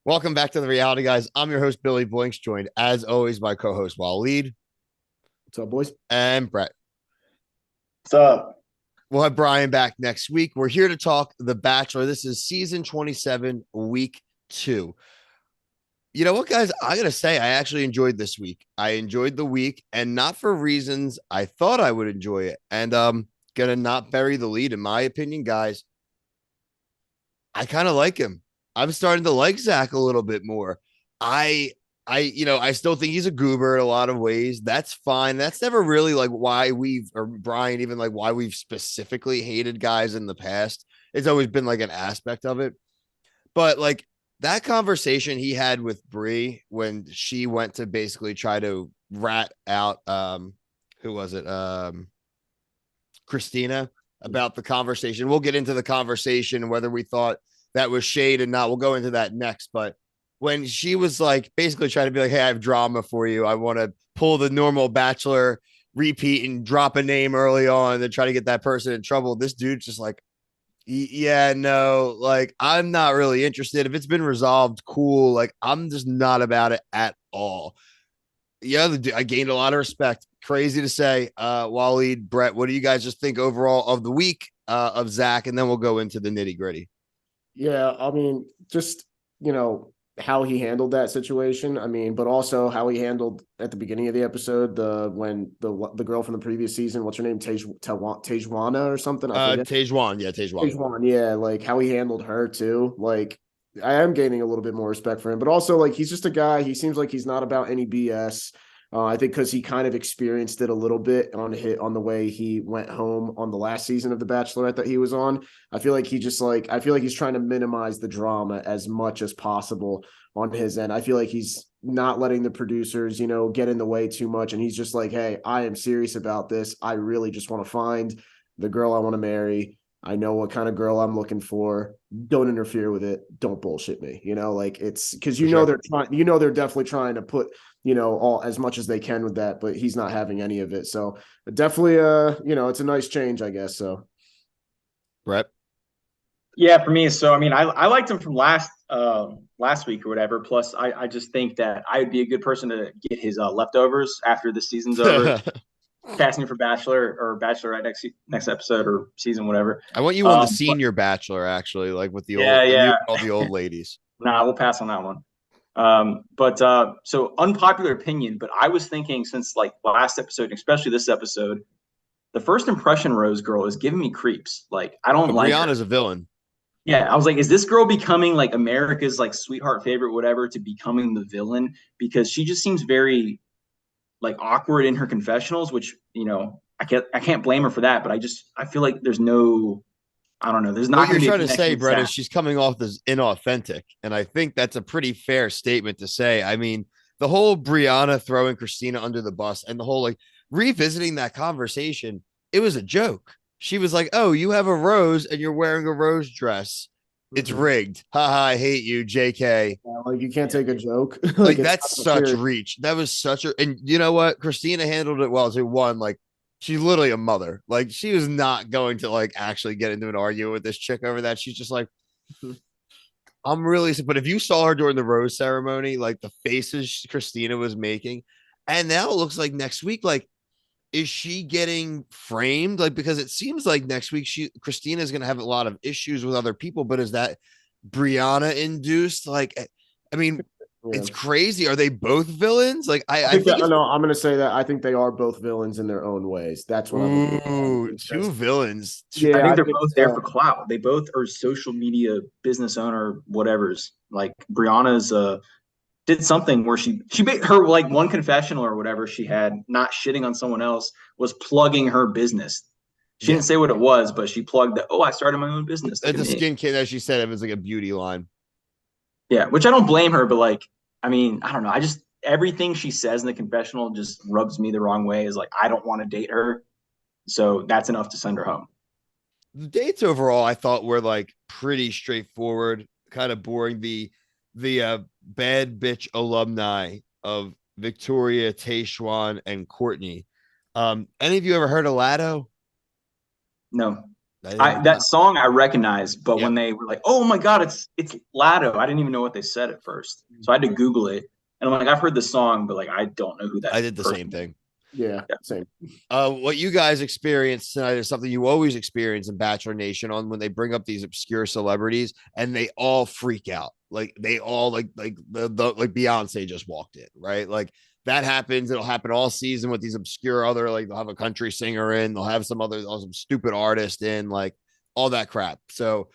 Welcome back to the Reality Guys. I'm your host, Billy Blinks, joined as always by co-host Waleed What's up, boys? and Brett. What's up? We'll have Brian back next week. We're here to talk The Bachelor. This is season 27, week 2. You know what, guys? I gotta say, I actually enjoyed this week. I enjoyed the week, and not for reasons I thought I would enjoy it. And gonna not bury the lead, in my opinion, guys. I kind of like him. I'm starting to like Zach a little bit more. I I still think he's a goober in a lot of ways. That's fine. That's never really like why we've or Brian even like why we've specifically hated guys in the past. It's always been like an aspect of it. But like that conversation he had with Bree when she went to basically try to rat out who was it? Christina about the conversation. We'll get into the conversation and whether we thought that was shade and not. We'll go into that next. But when she was like basically trying to be like, hey, I have drama for you. I want to pull the normal Bachelor repeat and drop a name early on and try to get that person in trouble. This dude's just like, yeah, no, like I'm not really interested. If it's been resolved, cool. Like I'm just not about it at all. Yeah, I gained a lot of respect. Crazy to say. Waleed, Brett, what do you guys just think overall of the week of Zach? And then we'll go into the nitty gritty. Yeah, I mean, just how he handled that situation. I mean, but also how he handled at the beginning of the episode when the girl from the previous season, what's her name, Tejwana or something, I forget. Tejuan, yeah, Tejuan. Tejwan, yeah, like how he handled her too. Like I am gaining a little bit more respect for him, but also like he's just a guy. He seems like he's not about any BS. I think because he kind of experienced it a little bit on the way he went home on the last season of The Bachelorette that he was on. I feel like I feel like he's trying to minimize the drama as much as possible on his end. I feel like he's not letting the producers, get in the way too much, and he's just like, hey, I am serious about this. I really just want to find the girl I want to marry. I know what kind of girl I'm looking for. Don't interfere with it. Don't bullshit me. Like it's because For sure. they're trying, they're definitely trying to put, all as much as they can with that, but he's not having any of it. So definitely it's a nice change, I guess. So Brett. Yeah, for me. So I mean, I liked him from last week or whatever. Plus, I just think that I would be a good person to get his leftovers after the season's over. I Casting for Bachelor or Bachelorette next episode or season whatever. want you on the But senior Bachelor, actually, like with the old yeah, you yeah. and all the old ladies. Nah, we'll pass on that one. But so unpopular opinion, but I was thinking since like last episode, especially this episode, the first impression Rose girl is giving me creeps. Like I don't But like her. Brianna's a villain. Yeah, I was like, is this girl becoming like America's like sweetheart favorite, whatever, to becoming the villain? Because she just seems very like awkward in her confessionals, which I can't blame her for that, but I feel like I don't know, there's What not you're going to be a trying to connection say, with Brett, is Zach. she's coming off as inauthentic. And I think that's a pretty fair statement to say. I mean, the whole Brianna throwing Christina under the bus and the whole like revisiting that conversation, it was a joke. She was like, oh, you have a rose and you're wearing a rose dress. It's mhm. rigged. Haha, I hate you, JK. Like you can't take a joke. Like Like it's that's not such serious. reach. That was such a and you know what? Christina handled it well too. One, like she's literally a mother. Like she was not going to like actually get into an argument with this chick over that. She's just like, I'm really, but if you saw her during the rose ceremony, like the faces Christina was making, and now it looks like next week, like, is she getting framed? Like, because it seems like next week Christina is going to have a lot of issues with other people, but is that Brianna induced? Like, I mean, Yeah. it's crazy. Are they both villains? Like, I I think think that it's no, I'm gonna say that I think they are both villains in their own ways. That's what I'm gonna ooh, two because villains. I yeah, think I they're think both there for clout. They both are social media business owner, whatever's. Like Brianna's did something where she made her like one confessional or whatever she had, not shitting on someone else, was plugging her business. She Yeah, didn't say what it was, but she plugged that. Oh, I started my own business. Look it's at a me. skin kit, as she said. It was like a beauty line. Yeah, which I don't blame her, but like, I mean, I don't know. I just everything she says in the confessional just rubs me the wrong way. Is like I don't want to date her, so that's enough to send her home. The dates overall, I thought were like pretty straightforward, kind of boring. The bad bitch alumni of Victoria, Tayshawn, and Courtney. Any of you ever heard of Lado? No. That song I recognized, but Yep. when they were like, "Oh my God, it's Lado," I didn't even know what they said at first, so I had to Google it. And I'm like, I've heard the song, but like I don't know who that I did the person same is. thing. Yeah, same. What you guys experienced tonight is something you always experience in Bachelor Nation on when they bring up these obscure celebrities and they all freak out. Like they all like the like Beyonce just walked in, right? Like that happens. It'll happen all season with these obscure other like they'll have a country singer in, they'll have some stupid artist in, like all that crap. So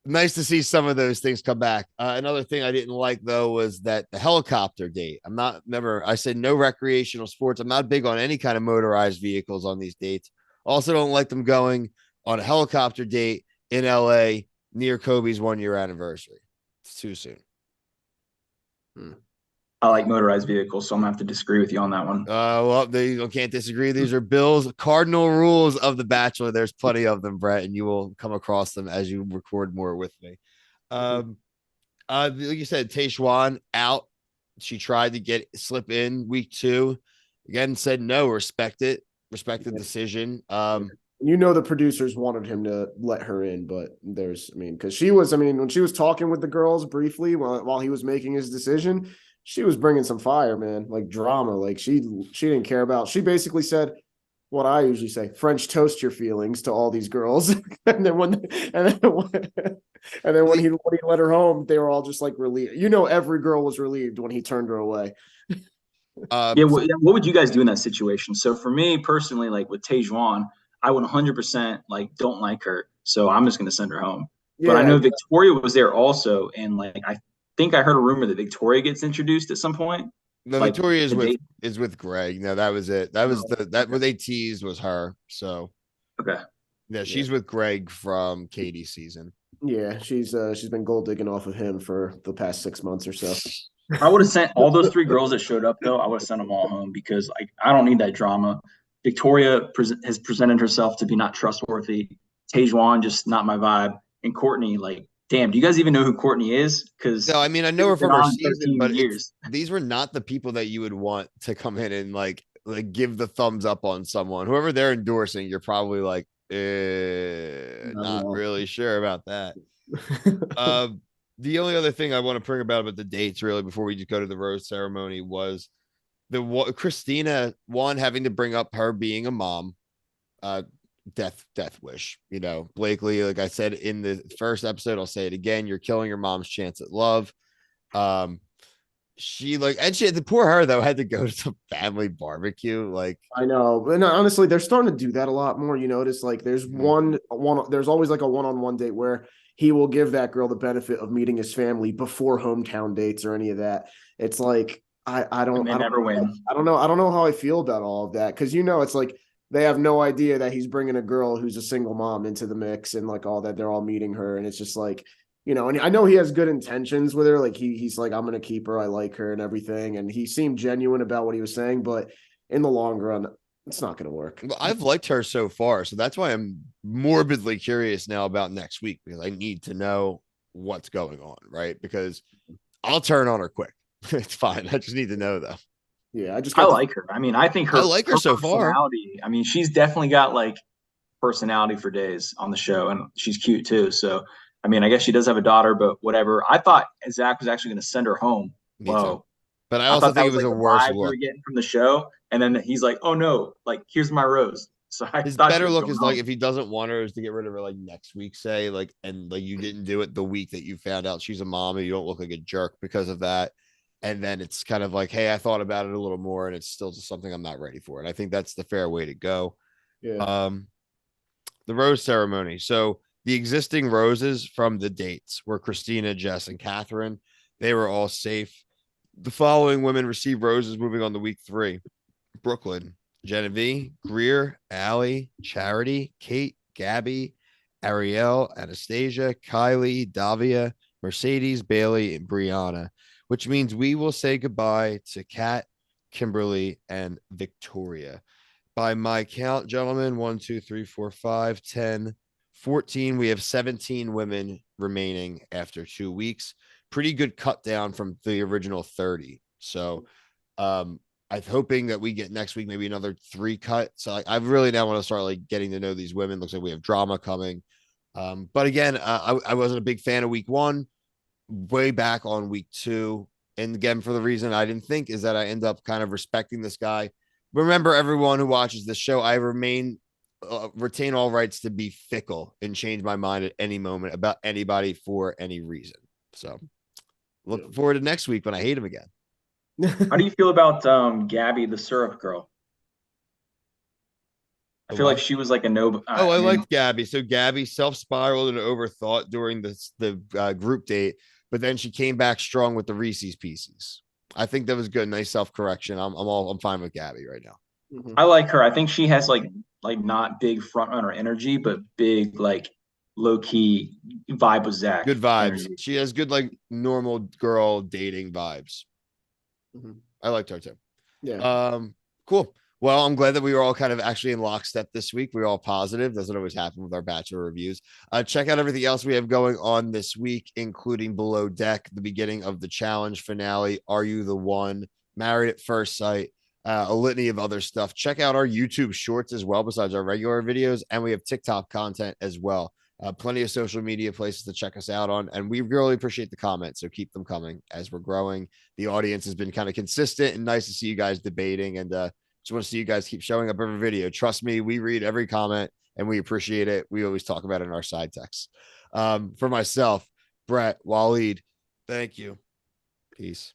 nice to see some of those things come back. Another thing I didn't like though was that the helicopter date. I said no recreational sports. I'm not big on any kind of motorized vehicles on these dates. Also, don't like them going on a helicopter date in LA near Kobe's 1 year anniversary. It's too soon. I like motorized vehicles, so I'm gonna have to disagree with you on that one. Well, they can't disagree. These are Bill's cardinal rules of The Bachelor. There's plenty of them, Brett, and you will come across them as you record more with me. Like you said, Tayshawn out. She tried to slip in week 2. Again, said no. Respect it. Respect the decision. The producers wanted him to let her in, but because when she was talking with the girls briefly while he was making his decision, she was bringing some fire, man, like drama. Like she didn't care about. She basically said what I usually say: French toast your feelings to all these girls, and then when he let her home, they were all just like relieved. Every girl was relieved when he turned her away. Yeah, what would you guys do in that situation? So for me personally, like with Tajuan, I would 100% like don't like her, so I'm just gonna send her home. But I Yeah, know Victoria was there also, and like I think I heard a rumor that Victoria gets introduced at some point. no, Like Victoria the date. is with Greg. No, that was it. That was what they teased was her. So Okay. yeah, she's with Greg from Katie's season. Yeah, she's been gold digging off of him for the past 6 months or so. I would have sent all those 3 girls that showed up though. I would have sent them all home because like I don't need that drama. Victoria has presented herself to be not trustworthy. Tajuan just not my vibe, and Courtney like, damn. Do you guys even know who Courtney is? Because No, I mean I know her been from her on season, 13 but years. these were not the people that you would want to come in and like give the thumbs up on someone. Whoever they're endorsing, you're probably like, not really sure about that. The only other thing I want to bring about the dates really before we just go to the rose ceremony was Christina having to bring up her being a mom, death wish. Blakely, like I said in the first episode, I'll say it again, you're killing your mom's chance at love. She the poor her though had to go to some family barbecue. Like I know, and honestly, they're starting to do that a lot more. You notice, like, there's there's always like a one-on-one date where he will give that girl the benefit of meeting his family before hometown dates or any of that. It's like I don't never win. I don't know how I feel about all of that because it's like they have no idea that he's bringing a girl who's a single mom into the mix and like all that. They're all meeting her, and it's just like. And I know he has good intentions with her. Like he's like, I'm going to keep her. I like her and everything. And he seemed genuine about what he was saying, but in the long run, it's not going to work. Well, I've liked her so far, so that's why I'm morbidly curious now about next week because I need to know what's going on, right? Because I'll turn on her quick. It's fine. I just need to know though. Yeah, I like her. I mean, I think I like her so far. I mean, she's definitely got like personality for days on the show, and she's cute too. So, I mean, I guess she does have a daughter, but whatever. I thought Zach was actually going to send her home. Me too. Whoa. But I I also thought that think it was was like a the worse vibe we were look. getting from the show. And then he's like, oh no, like, here's my rose. So I His thought she better was look going is home. like if he doesn't want her is to get rid of her like next week, say, and you didn't do it the week that you found out she's a mom and you don't look like a jerk because of that. And then it's kind of like, hey, I thought about it a little more and it's still just something I'm not ready for. And I think that's the fair way to go. Yeah. The rose ceremony. So the existing roses from the dates were Christina, Jess, and Catherine. They were all safe. The following women received roses moving on to week 3. Brooklyn, Genevieve, Greer, Allie, Charity, Kate, Gabby, Ariel, Anastasia, Kylie, Davia, Mercedes, Bailey, and Brianna, which means we will say goodbye to Kat, Kimberly, and Victoria. By my count, gentlemen, 1, 2, 3, 4, 5, 10, 14. We have 17 women remaining after 2 weeks. Pretty good cut down from the original 30. So, I'm hoping that we get next week maybe another 3 cut. So I really now want to start like getting to know these women. Looks like we have drama coming. But again, I wasn't a big fan of week 1. Way back on week 2. And again, for the reason I didn't think is that I end up kind of respecting this guy. Remember, everyone who watches this show, I retain all rights to be fickle and change my mind at any moment about anybody for any reason. So look forward to next week when I hate him again. How do you feel about Gabby, the syrup girl? I feel like she was like a no. I liked Gabby. So Gabby self-spiraled and overthought during the group date, but then she came back strong with the Reese's Pieces. I think that was good. Nice self-correction. I'm fine with Gabby right now. I like her. I think she has like not big front runner energy, but big like low key vibe with Zach. Good vibes. Energy. She has good like normal girl dating vibes. I liked her too. Yeah. Cool. Well, I'm glad that we were all kind of actually in lockstep this week. We were all positive. Doesn't always happen with our Bachelor reviews. Check out everything else we have going on this week, including Below Deck, the beginning of the challenge finale, Are You the One, Married at First Sight, a litany of other stuff. Check out our YouTube shorts as well, besides our regular videos, and we have TikTok content as well. Plenty of social media places to check us out on, and we really appreciate the comments, so keep them coming as we're growing. The audience has been kind of consistent and nice to see you guys debating, and just want to see you guys keep showing up every video. Trust me, we read every comment and we appreciate it. We always talk about it in our side texts. For myself, Brett, Waleed, thank you. Peace.